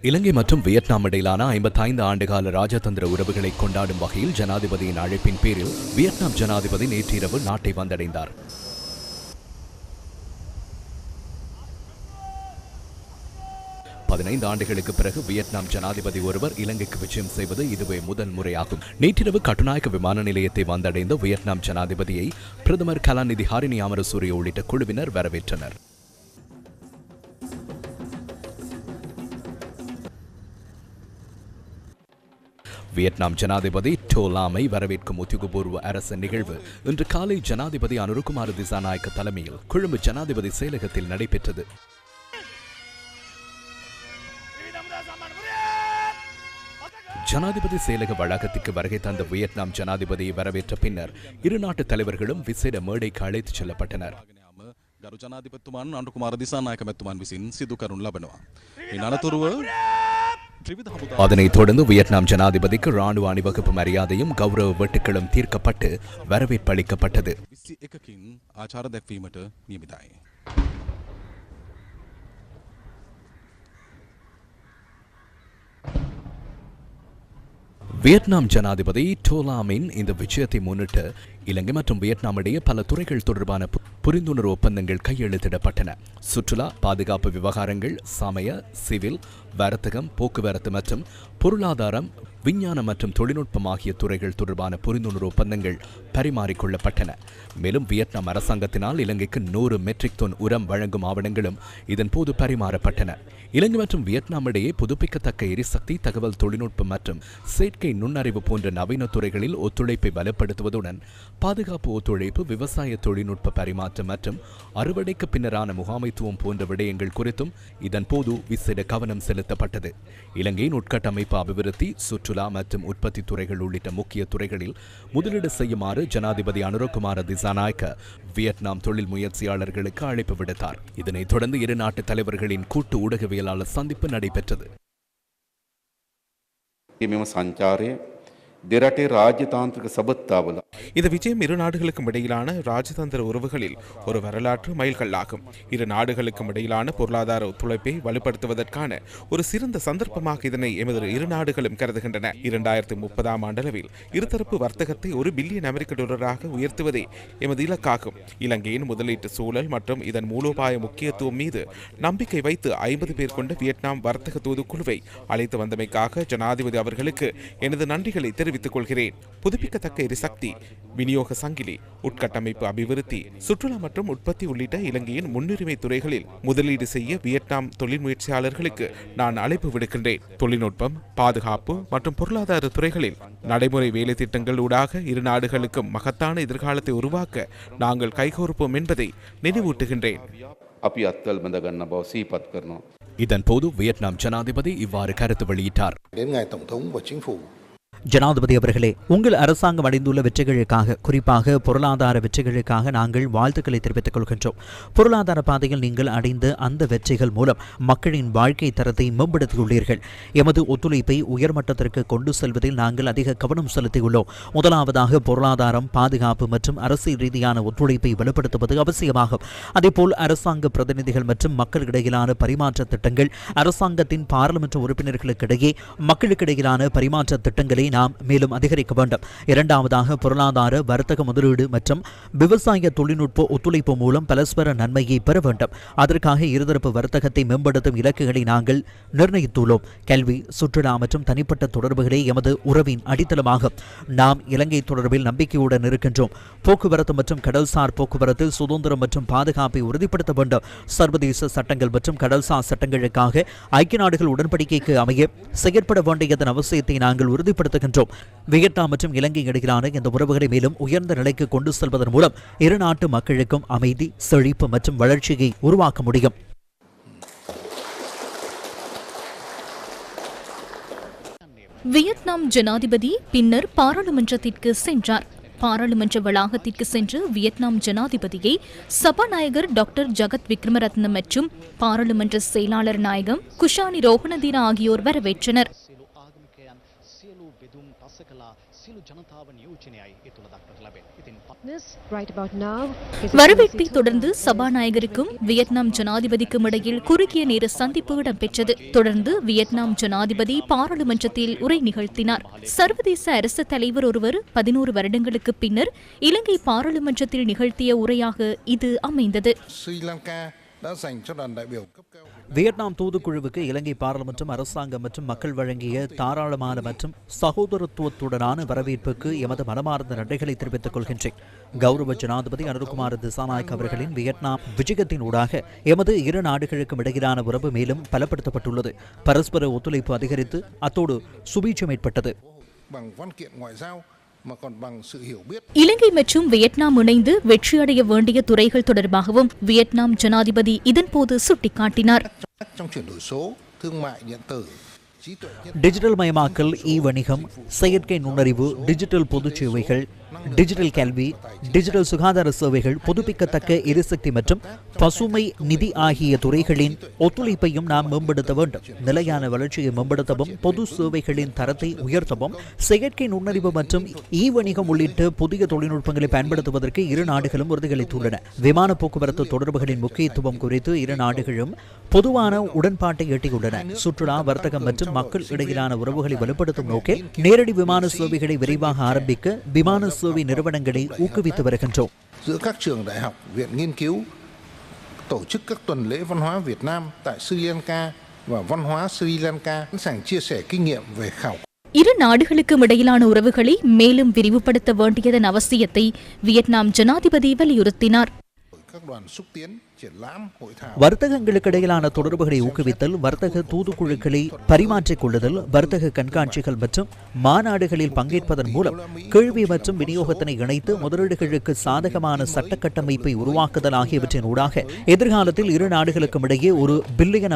இலங்கை மற்றும் வியட்நாம் இடையிலான 55 ஆண்டுகால ராஜதந்திர உறவுகளை கொண்டாடும் வகையில் ஜனாதிபதியின் அழைப்பின் பேரில் வியட்நாம் ஜனாதிபதி நேற்றிரவு நாட்டை வந்தடைந்தார். ஆண்டுகளுக்கு பிறகு வியட்நாம் ஜனாதிபதி ஒருவர் இலங்கைக்கு விஜயம் செய்வது இதுவே முதல் முறையாகும். நேற்றிரவு கட்டுநாயக்க விமான நிலையத்தை வந்தடைந்த வியட்நாம் ஜனாதிபதியை பிரதமர் கலாநிதி ஹாரினி அமரசூரிய உள்ளிட்ட குழுவினர் வரவேற்றனர். வியட்நாம் ஜனாதிபதி டோ லாமை வரவேற்கும் உத்தியோகபூர்வ அரசு நிகழ்வு இன்று காலை ஜனாதிபதி அனுருகுமார திசாநாயக்க தலைமையில் கொழும்பு ஜனாதிபதி செயலகத்தில் நடைபெற்றது. ஜனாதிபதி செயலக வளாகத்திற்கு வருகை தந்த வியட்நாம் ஜனாதிபதியை வரவேற்ற பின்னர் இரு நாட்டு தலைவர்களும் விசேட மேடைக்கு அழைத்துச் செல்லப்பட்டனர். அதனைத் தொடர்ந்து வியட்நாம் ஜனாதிபதிக்கு ராணுவ அணிவகுப்பு மரியாதையும் கௌரவ வெட்டுக்களும் தீர்க்கப்பட்டு வரவேற்பு அளிக்கப்பட்டது. வியட்நாம் ஜனாதிபதி டோ லாமின் இந்த விஜயத்தை முன்னிட்டு இலங்கை மற்றும் வியட்நாம் இடையே பல துறைகள் தொடர்பான புரிந்துணர்வு ஒப்பந்தங்கள் கையெழுத்திடப்பட்டன. சுற்றுலா, பாதுகாப்பு விவகாரங்கள், சமய, சிவில், வர்த்தகம், போக்குவரத்து மற்றும் பொருளாதாரம், விஞ்ஞானம் மற்றும் தொழில்நுட்பம் ஆகிய துறைகள் தொடர்பான புரிந்துணர்வு ஒப்பந்தங்கள் பரிமாறிக்கொள்ளப்பட்டன. மேலும் வியட்நாம் அரசாங்கத்தினால் இலங்கைக்கு 100 மெட்ரிக் டன் உரம் வழங்கும் ஆவணங்களும் இதன்போது பரிமாறப்பட்டன. இலங்கை மற்றும் வியட்நாம் இடையே புதுப்பிக்கத்தக்க எரிசக்தி, தகவல் தொழில்நுட்பம் மற்றும் செயற்கை நுண்ணறிவு போன்ற நவீன துறைகளில் ஒத்துழைப்பை பலப்படுத்துவதுடன் பாதுகாப்பு ஒத்துழைப்பு, விவசாய தொழில்நுட்ப பரிமாற்றம் மற்றும் அறுவடைக்கு பின்னரான முகாமைத்துவம் போன்ற விடயங்கள் குறித்தும் இதன்போது விசேட கவனம் செலுத்தப்பட்டது. இலங்கையின் உட்கட்டமைப்பு அபிவிருத்தி, சுற்றுலா மற்றும் உற்பத்தி துறைகள் உள்ளிட்ட முக்கிய துறைகளில் முதலீடு செய்யுமாறு ஜனாதிபதி அனுரகுமார திசாநாயக்க வியட்நாம் தொழில் முயற்சியாளர்களுக்கு அழைப்பு விடுத்தார். இதனைத் தொடர்ந்து இரு நாட்டு தலைவர்களின் கூட்டு ஊடகவியலாளர் சந்திப்பு நடைபெற்றது. இந்த விஜயம் இரு நாடுகளுக்கும் இடையிலான ராஜதந்திர உறவுகளில் ஒரு வரலாற்று மைல்கல்லாகும். இரு நாடுகளுக்கும் இடையிலான பொருளாதார ஒத்துழைப்பை வலுப்படுத்துவதற்கான ஒரு சிறந்த சந்தர்ப்பமாக இதனை எமது இரு நாடுகளும் கருதுகின்றன. 2030ஆம் ஆண்டளவில் இருதரப்பு வர்த்தகத்தை $1 பில்லியன் அமெரிக்க உயர்த்துவதே எமது இலக்காகும். இலங்கையின் முதலீட்டு சூழல் மற்றும் இதன் மூலோபாய முக்கியத்துவம் மீது நம்பிக்கை வைத்து 50 பேர் கொண்ட வியட்நாம் வர்த்தக தூதுக்குழுவை அழைத்து வந்தமைக்காக ஜனாதிபதி அவர்களுக்கு எனது நன்றிகளை தெரிவித்துக் கொள்கிறேன். புதுப்பிக்கத்தக்க எரிசக்தி, விநியோக சங்கிலி, உட்கட்டமைப்பு அபிவிருத்தி, சுற்றுலா மற்றும் உற்பத்தி உள்ளிட்ட இலங்கையின் முன்னுரிமை துறைகளில் முதலீடு செய்ய வியட்நாம் தொழில் முயற்சியாளர்களுக்கு நான் அழைப்பு விடுக்கின்றேன். தொழில்நுட்பம், பாதுகாப்பு மற்றும் பொருளாதார துறைகளில் நடைமுறை வேலை திட்டங்கள் ஊடாக இரு நாடுகளுக்கும் மகத்தான எதிர்காலத்தை உருவாக்க நாங்கள் கைகோர்ப்போம் என்பதை நினைவூட்டுகின்றேன். இதன்போது வியட்நாம் ஜனாதிபதி இவ்வாறு கருத்து வெளியிட்டார். ஜனாதிபதி அவர்களே, உங்கள் அரசாங்கம் அடைந்துள்ள வெற்றிகளுக்காக, குறிப்பாக பொருளாதார வெற்றிகளுக்காக நாங்கள் வாழ்த்துக்களை தெரிவித்துக் கொள்கின்றோம். பொருளாதார பாதையில் நீங்கள் அடைந்த அந்த வெற்றிகள் மூலம் மக்களின் வாழ்க்கை தரத்தை மேம்படுத்தியுள்ளீர்கள். எமது ஒத்துழைப்பை உயர்மட்டத்திற்கு கொண்டு செல்வதில் நாங்கள் அதிக கவனம் செலுத்தியுள்ளோம். முதலாவதாக பொருளாதாரம், பாதுகாப்பு மற்றும் அரசியல் ரீதியான ஒத்துழைப்பை வலுப்படுத்துவது அவசியமாகும். அதேபோல் அரசாங்க பிரதிநிதிகள் மற்றும் மக்களிடையிலான பரிமாற்ற திட்டங்கள், அரசாங்கத்தின் பாராளுமன்ற உறுப்பினர்களுக்கிடையே மக்களுக்கிடையிலான பரிமாற்ற திட்டங்களை நாம் மேலும் அதிகரிக்க வேண்டும். இரண்டாவதாக பொருளாதார, வர்த்தக, முதலீடு மற்றும் விவசாய தொழில்நுட்ப ஒத்துழைப்பு மூலம் பரஸ்பர நன்மையை பெற வேண்டும். அதற்காக இருதரப்பு வர்த்தகத்தை மேம்படுத்தும் இலக்குகளை நாங்கள் நிர்ணயித்துள்ளோம். கல்வி, சுற்றுலா மற்றும் தனிப்பட்ட தொடர்புகளே எமது உறவின் அடித்தளமாகும். நாம் இலங்கை தொடர்பில் நம்பிக்கையுடன் இருக்கின்றோம். போக்குவரத்து மற்றும் கடல்சார் போக்குவரத்தில் சுதந்திரம் மற்றும் பாதுகாப்பை உறுதிப்படுத்த வேண்டும். சர்வதேச சட்டங்கள் மற்றும் கடல்சார் சட்டங்களுக்காக ஐக்கிய நாடுகள் உடன்படிக்கைக்கு அமைய செயற்பட வேண்டியதன் அவசியத்தை நாங்கள் உறுதிப்படுத்த வியட்நாம் மற்றும் இலங்கை இடையிலான இந்த உறவுகளை மேலும் உயர்ந்த நிலைக்கு கொண்டு செல்வதன் மூலம் இரு நாட்டு மக்களுக்கும் அமைதி, செழிப்பு மற்றும் வளர்ச்சியை உருவாக்க முடியும். வியட்நாம் ஜனாதிபதி பின்னர் பாராளுமன்றத்திற்கு சென்றார். பாராளுமன்ற வளாகத்திற்கு சென்று வியட்நாம் ஜனாதிபதியை சபாநாயகர் டாக்டர் ஜகத் விக்ரமரத்ன மற்றும் பாராளுமன்ற செயலாளர் நாயகம் குஷானி ரோஹணதீனா ஆகியோர் வரவேற்றனர். Right about now, வரவேற்பை தொடர்ந்து சபாநாயகருக்கும் வியட்நாம் ஜனாதிபதிக்கும் இடையில் குறுகிய நேர சந்திப்பு இடம்பெற்றது. தொடர்ந்து வியட்நாம் ஜனாதிபதி பாராளுமன்றத்தில் உரை நிகழ்த்தினார். சர்வதேச அரசு தலைவர் ஒருவர் 11 வருடங்களுக்கு பின்னர் இலங்கை பாராளுமன்றத்தில் நிகழ்த்திய உரையாக இது அமைந்தது. வியட்நாம் தூதுக்குழுவுக்கு இலங்கை பாராளுமன்றம், அரசாங்கம் மற்றும் மக்கள் வழங்கிய தாராளமான மற்றும் சகோதரத்துவத்துடனான வரவேற்புக்கு எமது மனமார்ந்த நன்றிகளை தெரிவித்துக் கொள்கின்றேன். கௌரவ ஜனாதிபதி அனுருகுமார் திசாநாயக் அவர்களின் வியட்நாம் விஜயத்தின் ஊடாக எமது இரு நாடுகளுக்கும் இடையிலான உறவு மேலும் பலப்படுத்தப்பட்டுள்ளது. பரஸ்பர ஒத்துழைப்பு அதிகரித்து அத்தோடு சுபீட்சம் ஏற்பட்டது. இலங்கை மற்றும் வியட்நாம் இணைந்து வெற்றியடைய வேண்டிய துறைகள் தொடர்பாகவும் வியட்நாம் ஜனாதிபதி இதன்போது சுட்டிக்காட்டினார். டிஜிட்டல் மயமாக்கல், வணிகம், செயற்கை நுண்ணறிவு, டிஜிட்டல் பொது சேவைகள், டிஜிட்டல் கல்வி, டிஜிட்டல் சுகாதார சேவைகள், புதுப்பிக்கத்தக்க எரிசக்தி மற்றும் பசுமை நிதி ஆகிய துறைகளின் ஒத்துழைப்பையும் நாம் மேம்படுத்த வேண்டும். நிலையான வளர்ச்சியை மேம்படுத்தவும், பொது சேவைகளின் தரத்தை உயர்த்தவும், செயற்கை நுண்ணறிவு மற்றும் வணிகம் உள்ளிட்ட புதிய தொழில்நுட்பங்களை பயன்படுத்துவதற்கு இரு நாடுகளும் உறுதியளித்துள்ளன. விமான போக்குவரத்து தொடர்புகளின் முக்கியத்துவம் குறித்து இரு நாடுகளும் பொதுவான உடன்பாட்டை எட்டியுள்ளன. சுற்றுலா, வர்த்தகம் மற்றும் மக்கள் இடையிலான உறவுகளை வலுப்படுத்தும் நோக்கில் நேரடி விமான சேவைகளை விரைவாக ஆரம்பிக்க விமான சேவை நிறுவனங்களை ஊக்குவித்து வருகின்றோம். Giữa các trường đại học, viện nghiên cứu tổ chức các tuần lễ văn hóa Việt Nam tại Sri Lanka và văn hóa Sri Lanka sẵn sàng chia sẻ kinh nghiệm về khảo. இரு நாடுகளுக்கும் இடையிலான உறவுகளை மேலும் விரிவுபடுத்த வேண்டியதன் அவசியத்தை Vietnam ஜனாதிபதி வலியுறுத்தினார். வர்த்தகங்களுக்கு இடையிலான தொடர்புகளை ஊக்குவித்தல், வர்த்தக தூதுக்குழுக்களை பரிமாற்றிக் கொள்ளுதல், வர்த்தக கண்காட்சிகள் மற்றும் மாநாடுகளில் பங்கேற்பதன் மூலம் கேள்வி மற்றும் விநியோகத்தினை இணைத்து முதலீடுகளுக்கு சாதகமான சட்ட கட்டமைப்பை உருவாக்குதல் ஆகியவற்றின் ஊடாக எதிர்காலத்தில் இரு நாடுகளுக்கும் இடையே $1 பில்லியன்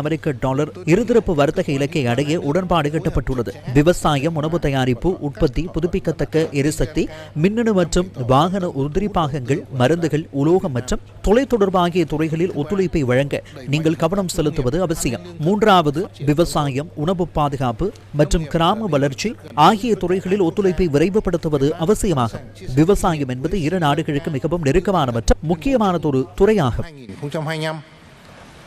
இருதரப்பு வர்த்தக இலக்கை அடைய உடன்பாடு எட்டப்பட்டுள்ளது. விவசாயம், உணவு தயாரிப்பு, உற்பத்தி, புதுப்பிக்கத்தக்க எரிசக்தி, மின்னணு மற்றும் வாகன உதிரிபாகங்கள், மருந்துகள், உலோகம் மற்றும் தொலைத்தொடர்பு ஆகிய துறைகளில் ஒத்துழைப்பை வழங்க நீங்கள் கவனம் செலுத்துவது அவசியம். மூன்றாவது, விவசாயம், உணவு பாதுகாப்பு மற்றும் கிராம வளர்ச்சி ஆகிய துறைகளில் ஒத்துழைப்பை விரைவுபடுத்துவது அவசியமாகும். விவசாயம் என்பது இரு நாடுகளுக்கு மிகவும் நெருக்கமான மற்றும் முக்கியமானதொரு துறையாகும். 2025,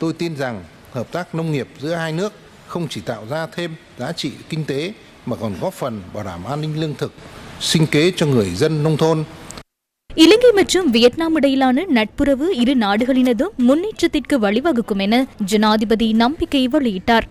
tôi tin rằng hợp tác nông nghiệp giữa hai nước không chỉ tạo ra thêm giá trị kinh tế mà còn góp phần bảo đảm an ninh lương thực, sinh kế cho người dân nông thôn. இலங்கை மற்றும் Vietnam இடையிலான நட்புறவு இரு நாடுகளினதும் முன்னேற்றத்திற்கு வழிவகுக்கும் என ஜனாதிபதி நம்பிக்கை வெளியிட்டார்.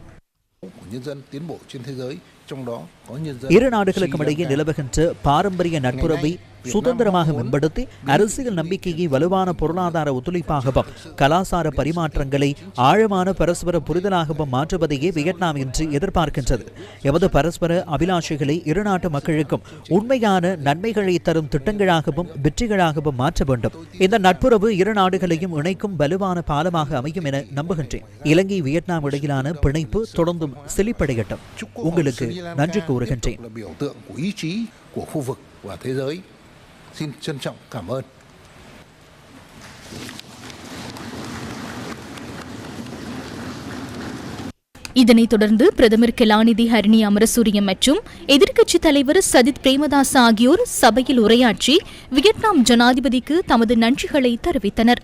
இரு நாடுகளுக்கும் இடையே நிலவுகின்ற பாரம்பரிய நட்புறவை சுதந்திரமாக மேம்படுத்தி அரசியல் நம்பிக்கையை வலுவான பொருளாதார ஒத்துழைப்பாகவும் கலாசார பரிமாற்றங்களை ஆழமான பரஸ்பர புரிதலாகவும் மாற்றுவதையே வியட்நாம் இன்று எதிர்பார்க்கின்றது. எமது பரஸ்பர அபிலாஷைகளை இரு நாட்டு மக்களுக்கும் உண்மையான நன்மைகளை தரும் திட்டங்களாகவும் வெற்றிகளாகவும் மாற்ற வேண்டும். இந்த நட்புறவு இரு நாடுகளையும் இணைக்கும் வலுவான பாலமாக அமையும் என நம்புகின்றேன். இலங்கை வியட்நாம் இடையிலான பிணைப்பு தொடர்ந்தும் செழிப்படையட்டும். உங்களுக்கு நன்றி கூறுகின்றேன். Xin trân trọng cảm ơn. இதனைத் தொடர்ந்து பிரதமர் கலாநிதி ஹரிணி அமரசூரிய மற்றும் எதிர்க்கட்சித் தலைவர் சஜித் பிரேமதாச ஆகியோர் சபையில் உரையாற்றி வியட்நாம் ஜனாதிபதிக்கு தமது நன்றிகளை தெரிவித்தனர்.